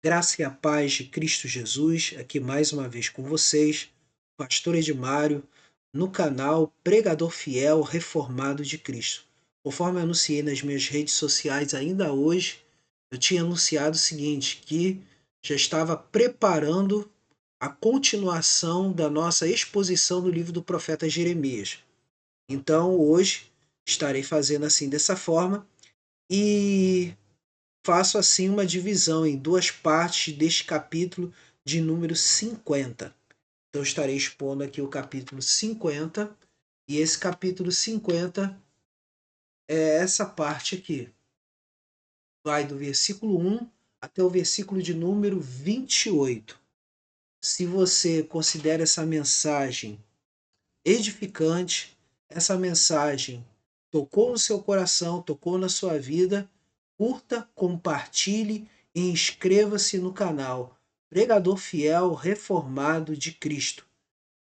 Graça e a paz de Cristo Jesus, aqui mais uma vez com vocês, Pastor Edmário, no canal Pregador Fiel Reformado de Cristo. Conforme eu anunciei nas minhas redes sociais ainda hoje, eu tinha anunciado o seguinte, que já estava preparando a continuação da nossa exposição do livro do profeta Jeremias. Então hoje estarei fazendo assim dessa forma e faço assim uma divisão em duas partes deste capítulo de número 50. Então estarei expondo aqui o capítulo 50 e esse capítulo 50 é essa parte aqui. Vai do versículo 1 até o versículo de número 28. Se você considera essa mensagem edificante, essa mensagem tocou no seu coração, tocou na sua vida, curta, compartilhe e inscreva-se no canal Pregador Fiel Reformado de Cristo.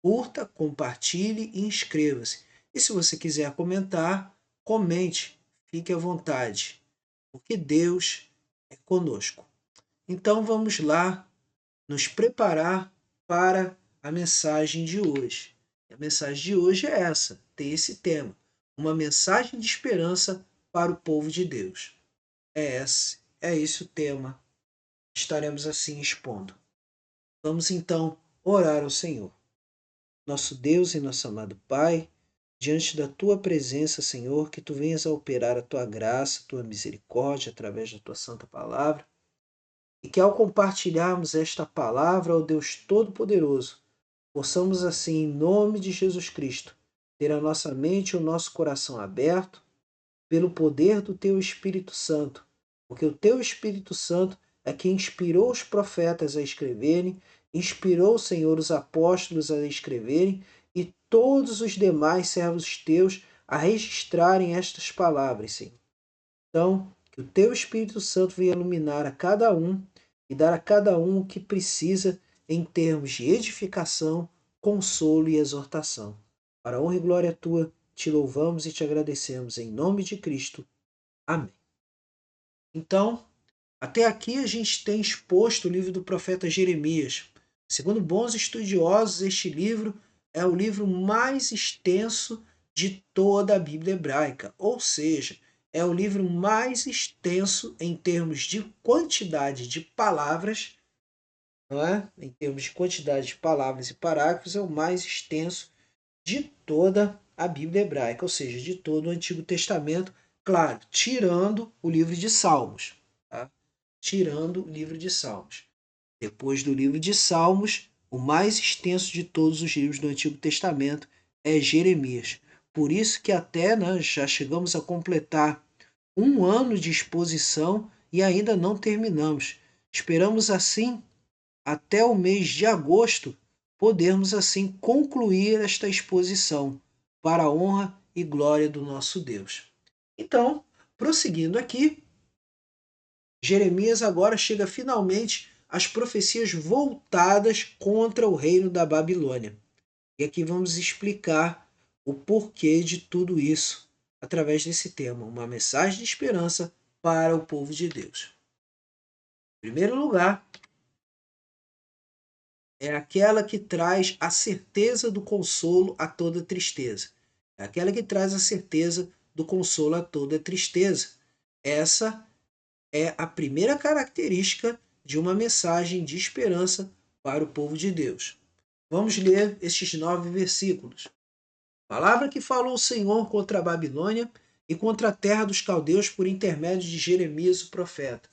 Curta, compartilhe e inscreva-se. E se você quiser comentar, comente, fique à vontade, porque Deus é conosco. Então vamos lá nos preparar para a mensagem de hoje. A mensagem de hoje é essa, tem esse tema, uma mensagem de esperança para o povo de Deus. É esse o tema. Estaremos assim expondo. Vamos então orar ao Senhor. Nosso Deus e nosso amado Pai, diante da tua presença, Senhor, que tu venhas a operar a tua graça, a tua misericórdia através da tua santa palavra, e que ao compartilharmos esta palavra ao Deus Todo-Poderoso, possamos assim, em nome de Jesus Cristo, ter a nossa mente e o nosso coração aberto pelo poder do Teu Espírito Santo, porque o Teu Espírito Santo é quem inspirou os profetas a escreverem, inspirou, Senhor, os apóstolos a escreverem e todos os demais servos Teus a registrarem estas palavras, Senhor. Então, que o Teu Espírito Santo venha iluminar a cada um e dar a cada um o que precisa em termos de edificação, consolo e exortação. Para a honra e glória tua, te louvamos e te agradecemos em nome de Cristo. Amém. Então, até aqui a gente tem exposto o livro do profeta Jeremias. Segundo bons estudiosos, este livro é o livro mais extenso de toda a Bíblia hebraica, ou seja, é o livro mais extenso em termos de quantidade de palavras, não é? Em termos de quantidade de palavras e parágrafos, é o mais extenso de toda a Bíblia hebraica, ou seja, de todo o Antigo Testamento, claro, tirando o livro de Salmos. Tá? Tirando o livro de Salmos. Depois do livro de Salmos, o mais extenso de todos os livros do Antigo Testamento é Jeremias. Por isso que até já chegamos a completar um ano de exposição e ainda não terminamos. Esperamos assim, até o mês de agosto, podermos assim concluir esta exposição para a honra e glória do nosso Deus. Então, prosseguindo aqui, Jeremias agora chega finalmente às profecias voltadas contra o reino da Babilônia. E aqui vamos explicar o porquê de tudo isso através desse tema, uma mensagem de esperança para o povo de Deus. Em primeiro lugar, é aquela que traz a certeza do consolo a toda tristeza. É aquela que traz a certeza do consolo a toda tristeza. Essa é a primeira característica de uma mensagem de esperança para o povo de Deus. Vamos ler estes 9 versículos. Palavra que falou o Senhor contra a Babilônia e contra a terra dos caldeus por intermédio de Jeremias o profeta.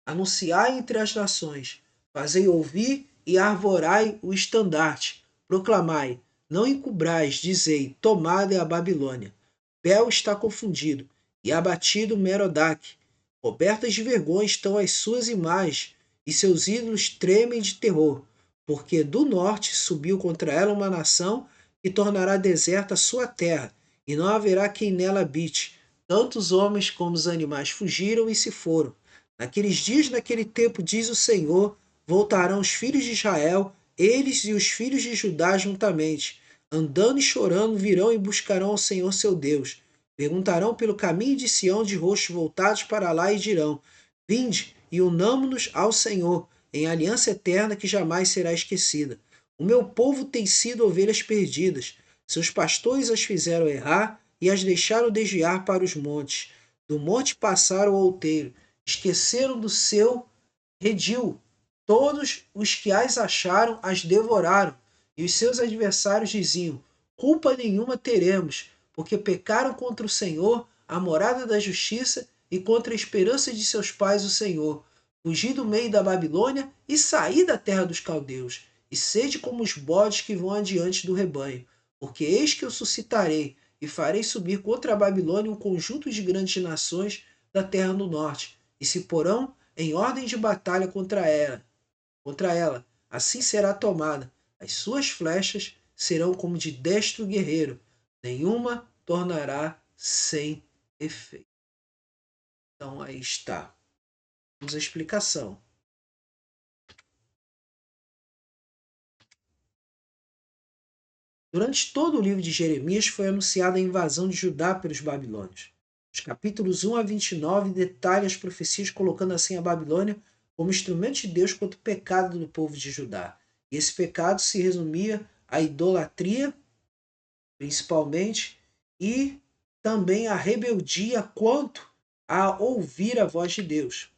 Anunciai entre as nações, fazei ouvir e arvorai o estandarte. Proclamai, não encubrais, dizei, tomada é a Babilônia. Bel está confundido, e abatido Merodach. Cobertas de vergonha estão as suas imagens, e seus ídolos tremem de terror, porque do norte subiu contra ela uma nação que tornará deserta a sua terra, e não haverá quem nela habite. Tanto os homens como os animais fugiram e se foram. Naqueles dias, naquele tempo, diz o Senhor, voltarão os filhos de Israel, eles e os filhos de Judá juntamente. Andando e chorando, virão e buscarão ao Senhor seu Deus. Perguntarão pelo caminho de Sião de rostos voltados para lá e dirão, vinde e unamo-nos ao Senhor, em aliança eterna que jamais será esquecida. O meu povo tem sido ovelhas perdidas. Seus pastores as fizeram errar e as deixaram desviar para os montes. Do monte passaram ao outeiro, esqueceram do seu redil. Todos os que as acharam as devoraram, e os seus adversários diziam: culpa nenhuma teremos, porque pecaram contra o Senhor, a morada da justiça, e contra a esperança de seus pais, o Senhor. Fugi do meio da Babilônia e saí da terra dos caldeus, e sede como os bodes que vão adiante do rebanho, porque eis que eu suscitarei e farei subir contra a Babilônia um conjunto de grandes nações da terra do norte, e se porão em ordem de batalha contra ela. Assim será tomada. As suas flechas serão como de destro guerreiro, nenhuma tornará sem efeito. Então aí está. Vamos à explicação. Durante todo o livro de Jeremias foi anunciada a invasão de Judá pelos babilônios. Os capítulos 1 a 29 detalham as profecias colocando assim a Babilônia como instrumento de Deus contra o pecado do povo de Judá. E esse pecado se resumia à idolatria, principalmente, e também à rebeldia quanto a ouvir a voz de Deus.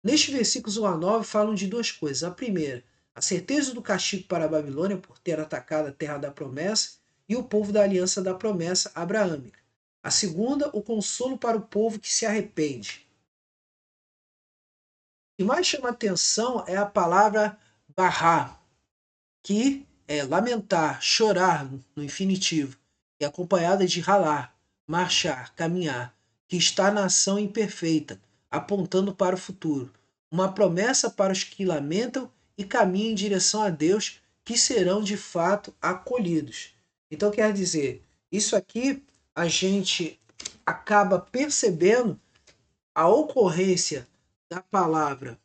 Nestes versículos 1 a 9 falam de duas coisas. A primeira, a certeza do castigo para a Babilônia por ter atacado a terra da promessa e o povo da aliança da promessa abraâmica. A segunda, o consolo para o povo que se arrepende. O que mais chama atenção é a palavra bará, que é lamentar, chorar no infinitivo, e acompanhada de ralar, marchar, caminhar, que está na ação imperfeita, apontando para o futuro. Uma promessa para os que lamentam e caminham em direção a Deus, que serão de fato acolhidos. Então quer dizer, isso aqui a gente acaba percebendo a ocorrência da palavra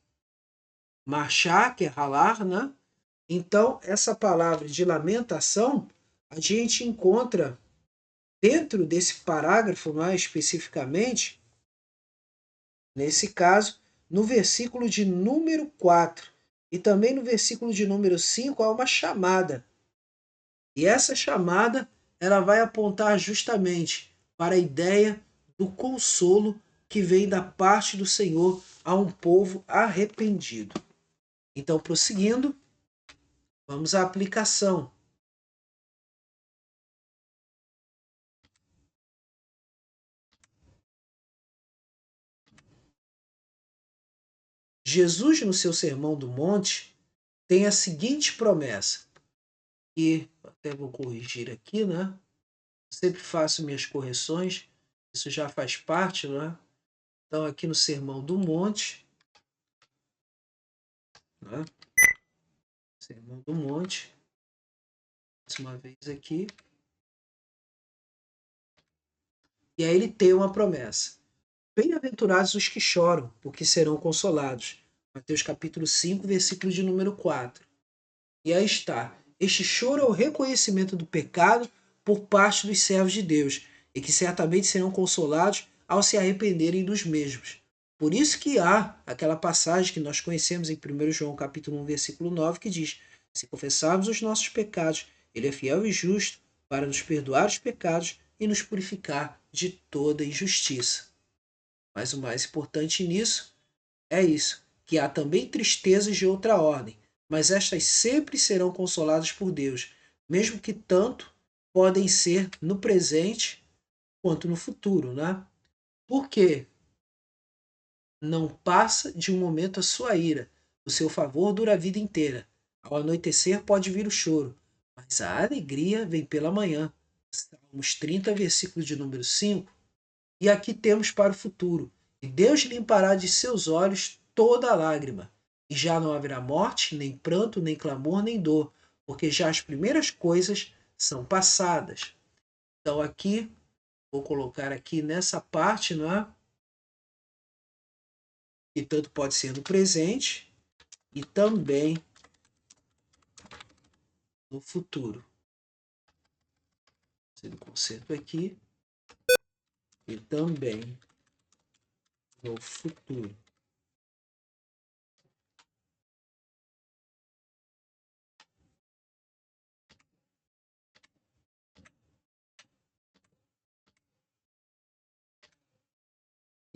marchar, que é ralar, né? Então, essa palavra de lamentação, a gente encontra dentro desse parágrafo, mais especificamente, nesse caso, no versículo de número 4 e também no versículo de número 5 há uma chamada. E essa chamada, ela vai apontar justamente para a ideia do consolo que vem da parte do Senhor a um povo arrependido. Então, prosseguindo, vamos à aplicação. Jesus, no seu Sermão do Monte, tem a seguinte promessa, e até vou corrigir aqui, né? Sempre faço minhas correções, isso já faz parte, né? Então, aqui no Sermão do Monte, né? Sermão do Monte, mais uma vez aqui, e aí ele tem uma promessa. Bem-aventurados os que choram, porque serão consolados. Mateus capítulo 5, versículo de número 4. E aí está. Este choro é o reconhecimento do pecado por parte dos servos de Deus, e que certamente serão consolados ao se arrependerem dos mesmos. Por isso que há aquela passagem que nós conhecemos em 1 João capítulo 1, versículo 9, que diz: se confessarmos os nossos pecados, ele é fiel e justo para nos perdoar os pecados e nos purificar de toda injustiça. Mas o mais importante nisso é isso, que há também tristezas de outra ordem, mas estas sempre serão consoladas por Deus, mesmo que tanto podem ser no presente quanto no futuro, né? Porque não passa de um momento a sua ira, o seu favor dura a vida inteira. Ao anoitecer pode vir o choro, mas a alegria vem pela manhã. Salmos 30, versículo de número 5. E aqui temos para o futuro: e Deus limpará de seus olhos toda a lágrima, e já não haverá morte, nem pranto, nem clamor, nem dor, porque já as primeiras coisas são passadas. Então aqui, vou colocar aqui nessa parte, não é? Que tanto pode ser no presente e também no futuro. Sendo conserto aqui e também no futuro.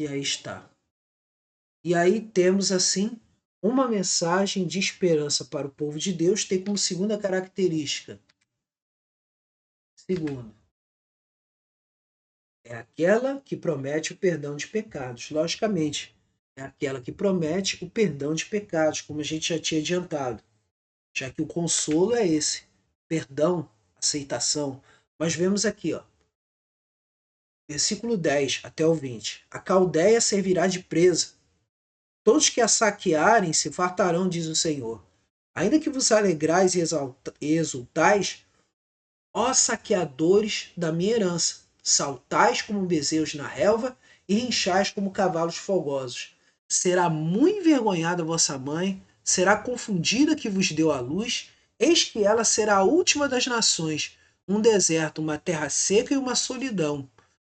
E aí está. E aí temos, assim, uma mensagem de esperança para o povo de Deus, tem como segunda característica. Segundo, é aquela que promete o perdão de pecados. Logicamente, é aquela que promete o perdão de pecados, como a gente já tinha adiantado. Já que o consolo é esse, perdão, aceitação. Mas vemos aqui, ó, versículo 10 até o 20. A caldeia servirá de presa. Todos que a saquearem se fartarão, diz o Senhor. Ainda que vos alegrais e exultais, ó saqueadores da minha herança, saltais como bezerros na relva e rinchais como cavalos fogosos. Será muito envergonhada vossa mãe, será confundida que vos deu a luz, eis que ela será a última das nações, um deserto, uma terra seca e uma solidão.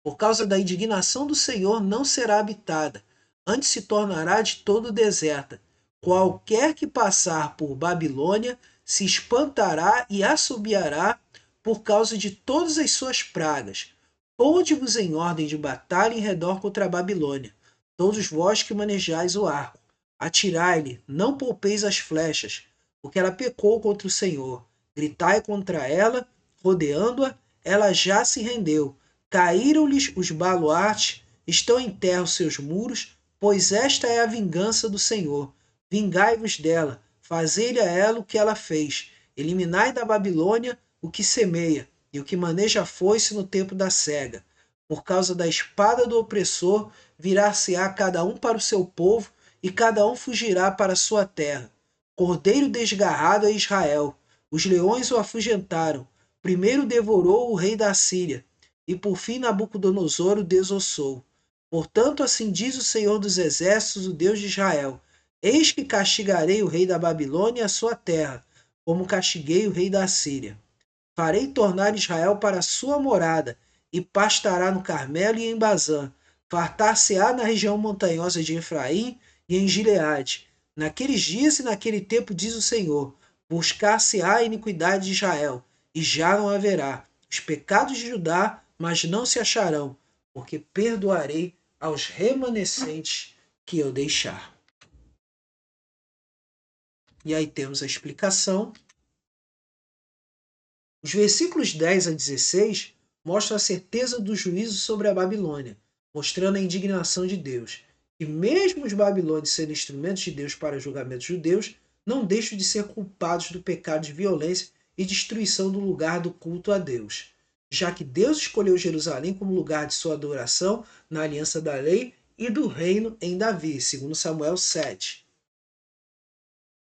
Por causa da indignação do Senhor não será habitada, antes se tornará de todo deserta. Qualquer que passar por Babilônia se espantará e assobiará por causa de todas as suas pragas. Ponde-vos em ordem de batalha em redor contra a Babilônia, todos vós que manejais o arco. Atirai-lhe, não poupeis as flechas, porque ela pecou contra o Senhor. Gritai contra ela, rodeando-a, ela já se rendeu. Caíram-lhes os baluartes, estão em terra os seus muros, pois esta é a vingança do Senhor. Vingai-vos dela, fazei-lhe a ela o que ela fez. Eliminai da Babilônia o que semeia, e o que maneja a foice no tempo da cega. Por causa da espada do opressor, virar-se-á cada um para o seu povo, e cada um fugirá para a sua terra. Cordeiro desgarrado é Israel. Os leões o afugentaram. Primeiro devorou o rei da Assíria, e por fim Nabucodonosor o desossou. Portanto, assim diz o Senhor dos Exércitos, o Deus de Israel: Eis que castigarei o rei da Babilônia e a sua terra, como castiguei o rei da Assíria. Farei tornar Israel para a sua morada, e pastará no Carmelo e em Bazã. Fartar-se-á na região montanhosa de Efraim e em Gileade. Naqueles dias e naquele tempo, diz o Senhor, buscar-se-á a iniquidade de Israel, e já não haverá os pecados de Judá, mas não se acharão, porque perdoarei aos remanescentes que eu deixar. E aí temos a explicação. Os versículos 10 a 16 mostram a certeza do juízo sobre a Babilônia, mostrando a indignação de Deus. E mesmo os babilônios sendo instrumentos de Deus para julgamentos judeus, não deixam de ser culpados do pecado de violência e destruição do lugar do culto a Deus, já que Deus escolheu Jerusalém como lugar de sua adoração na aliança da lei e do reino em Davi, segundo Samuel 7.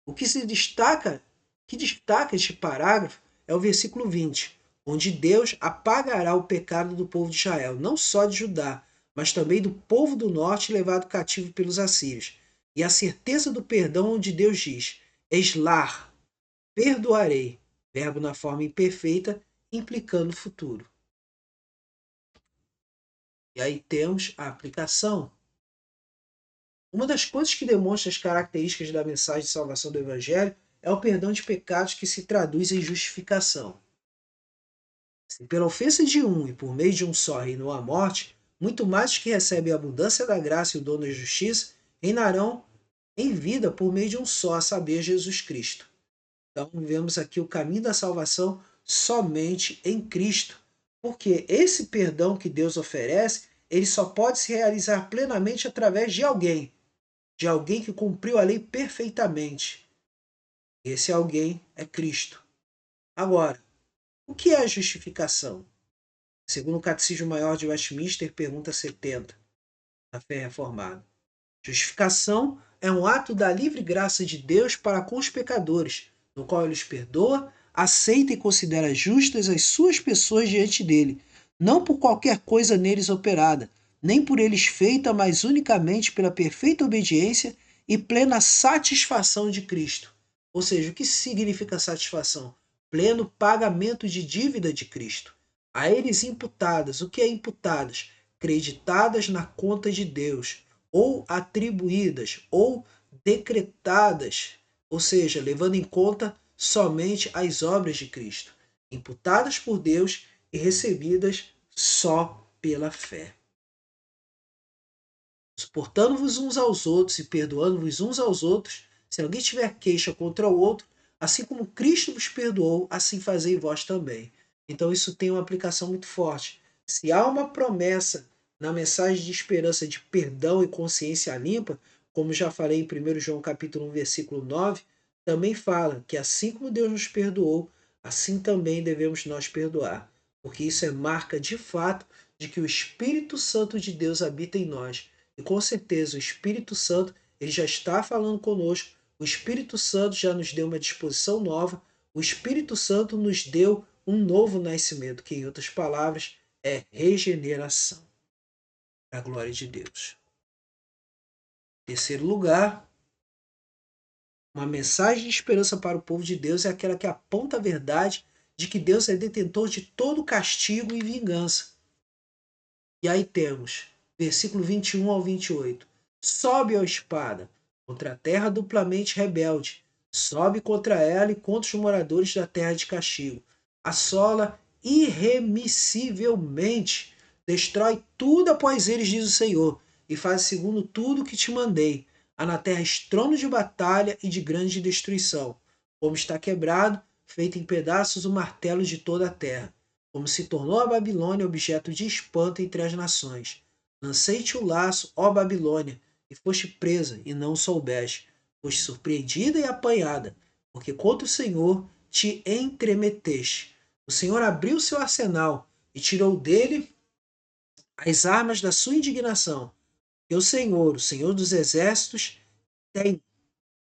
O que se destaca, que destaca este parágrafo é o versículo 20, onde Deus apagará o pecado do povo de Israel, não só de Judá, mas também do povo do norte levado cativo pelos assírios. E a certeza do perdão, onde Deus diz: Eslar, perdoarei, verbo na forma imperfeita, implicando o futuro. E aí temos a aplicação. Uma das coisas que demonstra as características da mensagem de salvação do Evangelho é o perdão de pecados que se traduz em justificação. Se pela ofensa de um e por meio de um só reinou a morte, muito mais os que recebem a abundância da graça e o dom da justiça reinarão em vida por meio de um só, a saber, Jesus Cristo. Então vemos aqui o caminho da salvação somente em Cristo, porque esse perdão que Deus oferece, ele só pode se realizar plenamente através de alguém que cumpriu a lei perfeitamente. Esse alguém é Cristo. Agora, o que é a justificação? Segundo o Catecismo Maior de Westminster, pergunta 70, da Fé Reformada. Justificação é um ato da livre graça de Deus para com os pecadores, no qual ele os perdoa, aceita e considera justas as suas pessoas diante dele, não por qualquer coisa neles operada, nem por eles feita, mas unicamente pela perfeita obediência e plena satisfação de Cristo. Ou seja, o que significa satisfação? Pleno pagamento de dívida de Cristo. A eles imputadas, o que é imputadas? Creditadas na conta de Deus, ou atribuídas, ou decretadas, ou seja, levando em conta somente as obras de Cristo, imputadas por Deus e recebidas só pela fé. suportando-vos uns aos outros e perdoando-vos uns aos outros, se alguém tiver queixa contra o outro, assim como Cristo vos perdoou, assim fazei vós também. Então isso tem uma aplicação muito forte. Se há uma promessa na mensagem de esperança de perdão e consciência limpa, como já falei em 1 João capítulo 1, versículo 9, também fala que assim como Deus nos perdoou, assim também devemos nós perdoar. Porque isso é marca de fato de que o Espírito Santo de Deus habita em nós. E com certeza o Espírito Santo ele já está falando conosco, o Espírito Santo já nos deu uma disposição nova, o Espírito Santo nos deu um novo nascimento, que em outras palavras é regeneração. A glória de Deus. Terceiro lugar, uma mensagem de esperança para o povo de Deus é aquela que aponta a verdade de que Deus é detentor de todo castigo e vingança. E aí temos, versículo 21 ao 28. Sobe a espada contra a terra duplamente rebelde. Sobe contra ela e contra os moradores da terra de castigo. Assola irremissivelmente. Destrói tudo após eles, diz o Senhor, e faz segundo tudo o que te mandei. Há na terra estrondo de batalha e de grande destruição. Como está quebrado, feito em pedaços o martelo de toda a terra. Como se tornou a Babilônia objeto de espanto entre as nações. Lancei-te o laço, ó Babilônia, e foste presa, e não soubeste. Foste surpreendida e apanhada, porque contra o Senhor te entremeteste. O Senhor abriu seu arsenal e tirou dele as armas da sua indignação. E o Senhor dos exércitos, tem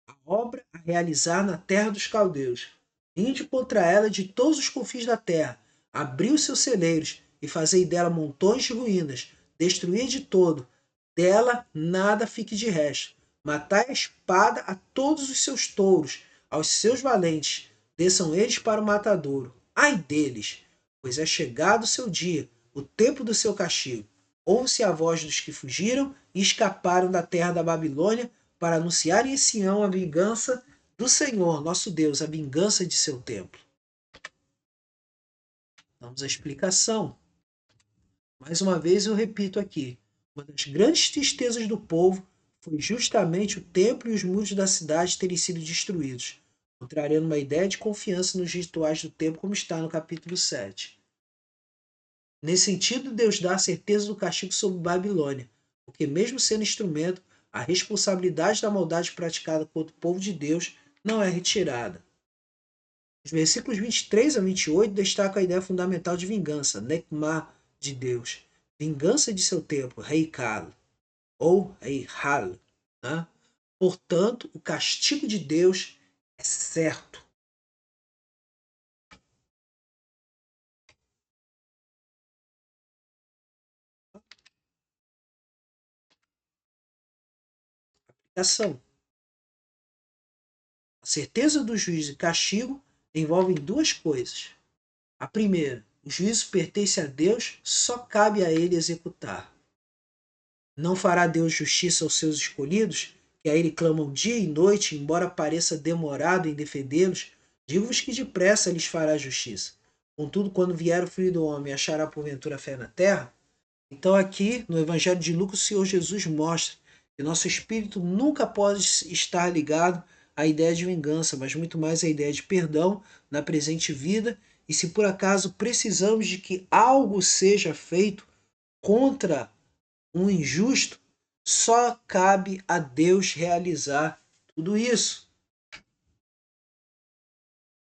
a obra a realizar na terra dos caldeus. Vinde contra ela de todos os confins da terra, abriu seus celeiros e fazei dela montões de ruínas, destruí de todo, dela nada fique de resto. Matai a espada a todos os seus touros, aos seus valentes, desçam eles para o matadouro. Ai deles, pois é chegado o seu dia, o tempo do seu castigo. Ouve-se a voz dos que fugiram e escaparam da terra da Babilônia, para anunciar em Sião a vingança do Senhor, nosso Deus, a vingança de seu templo. Damos a explicação. Mais uma vez eu repito aqui, uma das grandes tristezas do povo foi justamente o templo e os muros da cidade terem sido destruídos, contrariando uma ideia de confiança nos rituais do templo, como está no capítulo 7. Nesse sentido, Deus dá a certeza do castigo sobre Babilônia, porque mesmo sendo instrumento, a responsabilidade da maldade praticada contra o povo de Deus não é retirada. Os versículos 23 a 28 destacam a ideia fundamental de vingança, Nekmah, de Deus. Vingança de seu tempo, Reikal, ou Reihal. Né? Portanto, o castigo de Deus é certo. Aplicação. A certeza do juízo e castigo envolvem duas coisas. A primeira, o juízo pertence a Deus, só cabe a ele executar. Não fará Deus justiça aos seus escolhidos, que a ele clamam dia e noite, embora pareça demorado em defendê-los? Digo-vos que depressa lhes fará justiça. Contudo, quando vier o Filho do Homem, achará porventura fé na terra? Então aqui, no Evangelho de Lucas, o Senhor Jesus mostra que nosso espírito nunca pode estar ligado à ideia de vingança, mas muito mais à ideia de perdão na presente vida, e se por acaso precisamos de que algo seja feito contra um injusto, só cabe a Deus realizar tudo isso.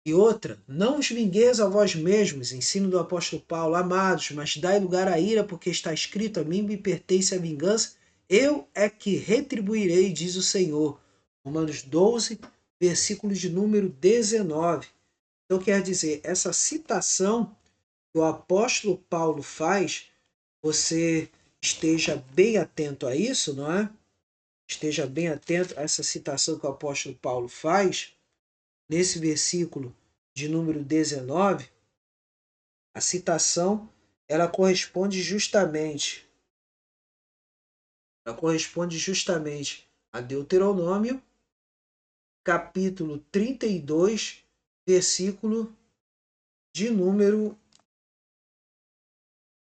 E outra, não os vingueis a vós mesmos, ensino do apóstolo Paulo, amados, mas dai lugar à ira, porque está escrito, a mim me pertence a vingança, eu é que retribuirei, diz o Senhor. Romanos 12, versículo de número 19. Então quer dizer, essa citação que o apóstolo Paulo faz, você esteja bem atento a isso, não é? Esteja bem atento a essa citação que o apóstolo Paulo faz, nesse versículo de número 19, a citação ela corresponde justamente a Deuteronômio, capítulo 32, versículo de número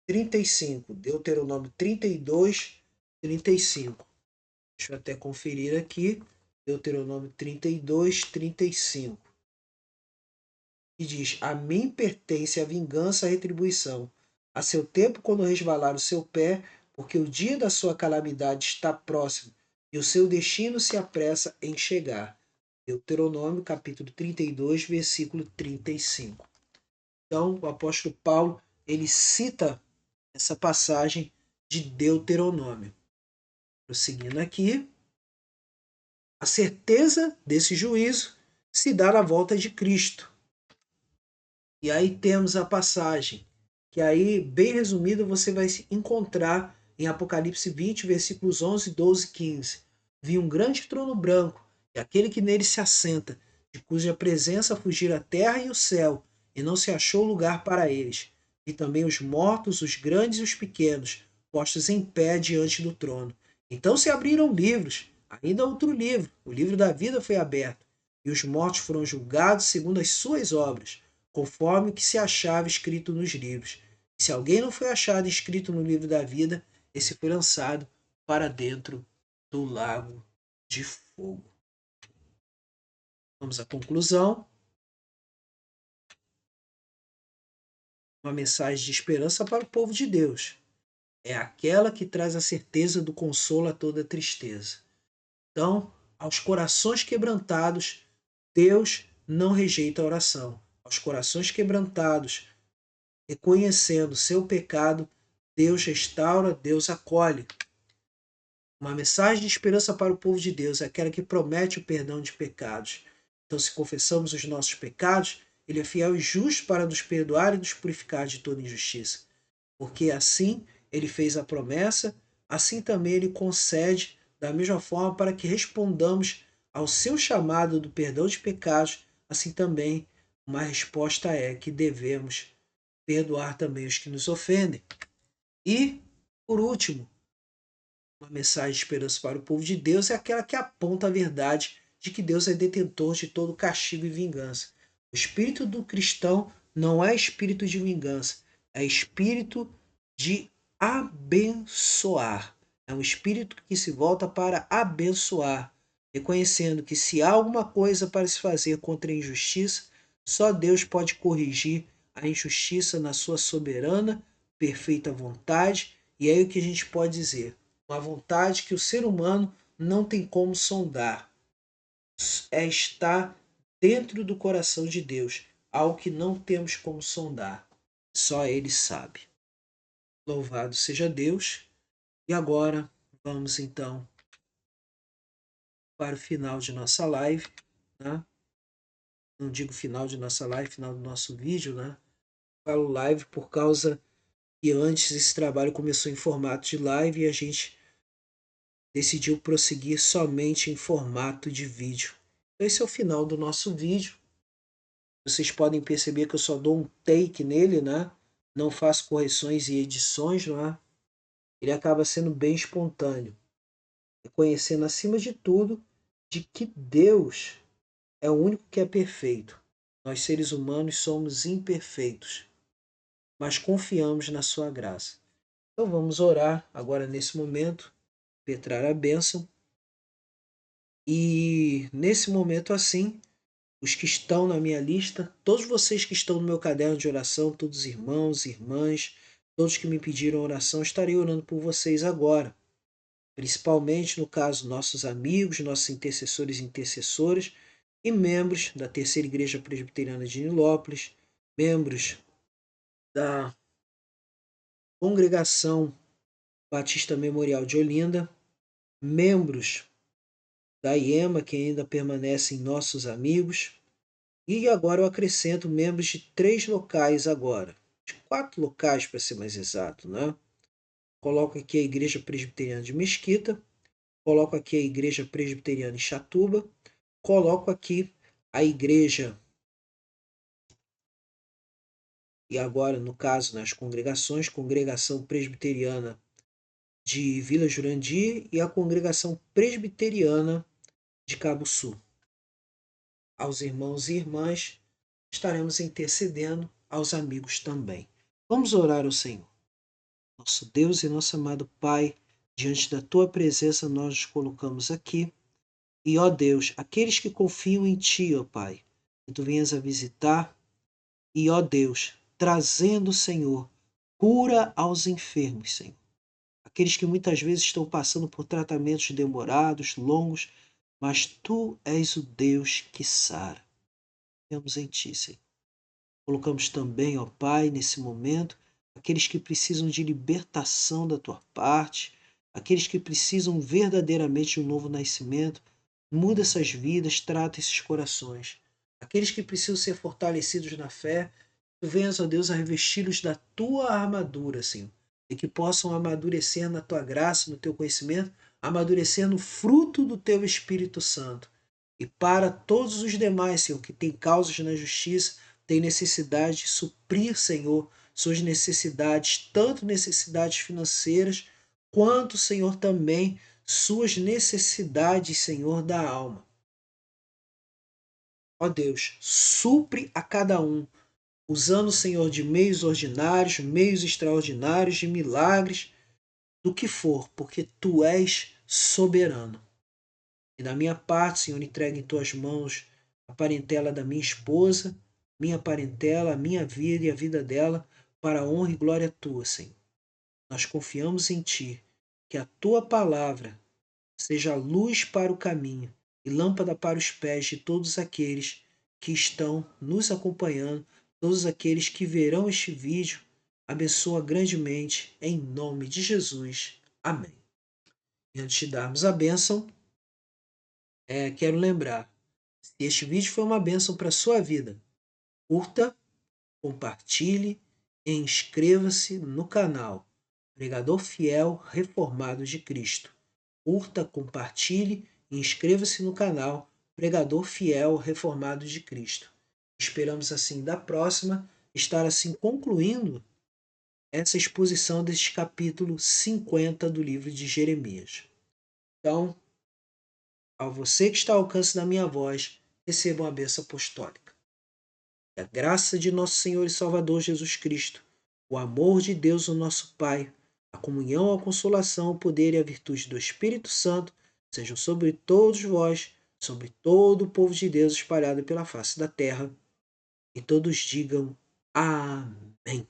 35. Deuteronômio 32, 35. Deixa eu até conferir aqui. Deuteronômio 32, 35. E diz: A mim pertence a vingança e a retribuição. A seu tempo, quando resvalar o seu pé, porque o dia da sua calamidade está próximo e o seu destino se apressa em chegar. Deuteronômio, capítulo 32, versículo 35. Então, o apóstolo Paulo, ele cita essa passagem de Deuteronômio. Prosseguindo aqui, a certeza desse juízo se dá na volta de Cristo. E aí temos a passagem, que aí, bem resumida, você vai encontrar em Apocalipse 20, versículos 11, 12 e 15. Vi um grande trono branco, e aquele que nele se assenta, de cuja presença fugiram a terra e o céu, e não se achou lugar para eles. E também os mortos, os grandes e os pequenos, postos em pé diante do trono. Então se abriram livros, ainda outro livro, o livro da vida foi aberto, e os mortos foram julgados segundo as suas obras, conforme o que se achava escrito nos livros. E se alguém não foi achado escrito no livro da vida, esse foi lançado para dentro do lago de fogo. Vamos à conclusão. Uma mensagem de esperança para o povo de Deus. É aquela que traz a certeza do consolo a toda tristeza. Então, aos corações quebrantados, Deus não rejeita a oração. Aos corações quebrantados, reconhecendo seu pecado, Deus restaura, Deus acolhe. Uma mensagem de esperança para o povo de Deus é aquela que promete o perdão de pecados. Então, se confessamos os nossos pecados, Ele é fiel e justo para nos perdoar e nos purificar de toda injustiça. Porque assim Ele fez a promessa, assim também Ele concede da mesma forma para que respondamos ao seu chamado do perdão de pecados, assim também uma resposta é que devemos perdoar também os que nos ofendem. E, por último, uma mensagem de esperança para o povo de Deus é aquela que aponta a verdade de que Deus é detentor de todo castigo e vingança. O espírito do cristão não é espírito de vingança, é espírito de abençoar. É um espírito que se volta para abençoar, reconhecendo que se há alguma coisa para se fazer contra a injustiça, só Deus pode corrigir a injustiça na sua soberana, perfeita vontade. E é aí o que a gente pode dizer: uma vontade que o ser humano não tem como sondar. É estar dentro do coração de Deus, algo que não temos como sondar. Só Ele sabe. Louvado seja Deus. E agora vamos então para o final de nossa live, né? Não digo final de nossa live, final do nosso vídeo, né? Falo live por causa que antes esse trabalho começou em formato de live e a gente decidiu prosseguir somente em formato de vídeo. Esse é o final do nosso vídeo. Vocês podem perceber que eu só dou um take nele, né? Não faço correções e edições, não é? Ele acaba sendo bem espontâneo. Reconhecendo acima de tudo de que Deus é o único que é perfeito. Nós seres humanos somos imperfeitos, mas confiamos na sua graça. Então vamos orar agora nesse momento, petrar a bênção. E nesse momento assim, os que estão na minha lista, todos vocês que estão no meu caderno de oração, todos os irmãos, irmãs, todos que me pediram oração, estarei orando por vocês agora. Principalmente, no caso, nossos amigos, nossos intercessores e intercessoras e membros da Terceira Igreja Presbiteriana de Nilópolis, membros da Congregação Batista Memorial de Olinda, membros da IEMA, que ainda permanecem nossos amigos. E agora eu acrescento membros de 3 locais agora. De 4 locais, para ser mais exato, né? Coloco aqui a Igreja Presbiteriana de Mesquita. Coloco aqui a Igreja Presbiteriana em Chatuba. Coloco aqui a Igreja... E agora, no caso, nas congregações, Congregação Presbiteriana de Vila Jurandir e a Congregação Presbiteriana de Cabo Sul. Aos irmãos e irmãs, estaremos intercedendo, aos amigos também. Vamos orar ao Senhor. Nosso Deus e nosso amado Pai, Diante da tua presença nós nos colocamos aqui. E, ó Deus, aqueles que confiam em ti, ó Pai, que tu venhas a visitar. E, ó Deus, trazendo, Senhor, cura aos enfermos, Senhor. Aqueles que muitas vezes estão passando por tratamentos demorados, longos, mas tu és o Deus que sara. Confiamos em ti, Senhor. Colocamos também, ó Pai, nesse momento, aqueles que precisam de libertação da tua parte, aqueles que precisam verdadeiramente de um novo nascimento. Muda essas vidas, trata esses corações. Aqueles que precisam ser fortalecidos na fé, tu venhas, ó Deus, a revesti-los da tua armadura, Senhor, e que possam amadurecer na tua graça, no teu conhecimento, amadurecer no fruto do teu Espírito Santo. E para todos os demais, Senhor, que têm causas na justiça, têm necessidade de suprir, Senhor, suas necessidades, tanto necessidades financeiras, quanto, Senhor, também suas necessidades, Senhor, da alma. Ó Deus, supre a cada um, usando, Senhor, de meios ordinários, meios extraordinários, de milagres, do que for, porque Tu és soberano. E da minha parte, Senhor, entregue em Tuas mãos a parentela da minha esposa, minha parentela, a minha vida e a vida dela, para a honra e glória Tua, Senhor. Nós confiamos em Ti, que a Tua palavra seja luz para o caminho e lâmpada para os pés de todos aqueles que estão nos acompanhando, todos aqueles que verão este vídeo. Abençoa grandemente, em nome de Jesus. Amém. E antes de darmos a bênção, quero lembrar, se este vídeo foi uma bênção para a sua vida, curta, compartilhe e inscreva-se no canal Pregador Fiel Reformado de Cristo. Curta, compartilhe e inscreva-se no canal Pregador Fiel Reformado de Cristo. Esperamos assim da próxima estar assim concluindo essa exposição deste capítulo 50 do livro de Jeremias. Então, a você que está ao alcance da minha voz, receba uma bênção apostólica. Que a graça de nosso Senhor e Salvador Jesus Cristo, o amor de Deus, o nosso Pai, a comunhão, a consolação, o poder e a virtude do Espírito Santo sejam sobre todos vós, sobre todo o povo de Deus espalhado pela face da terra. E todos digam amém.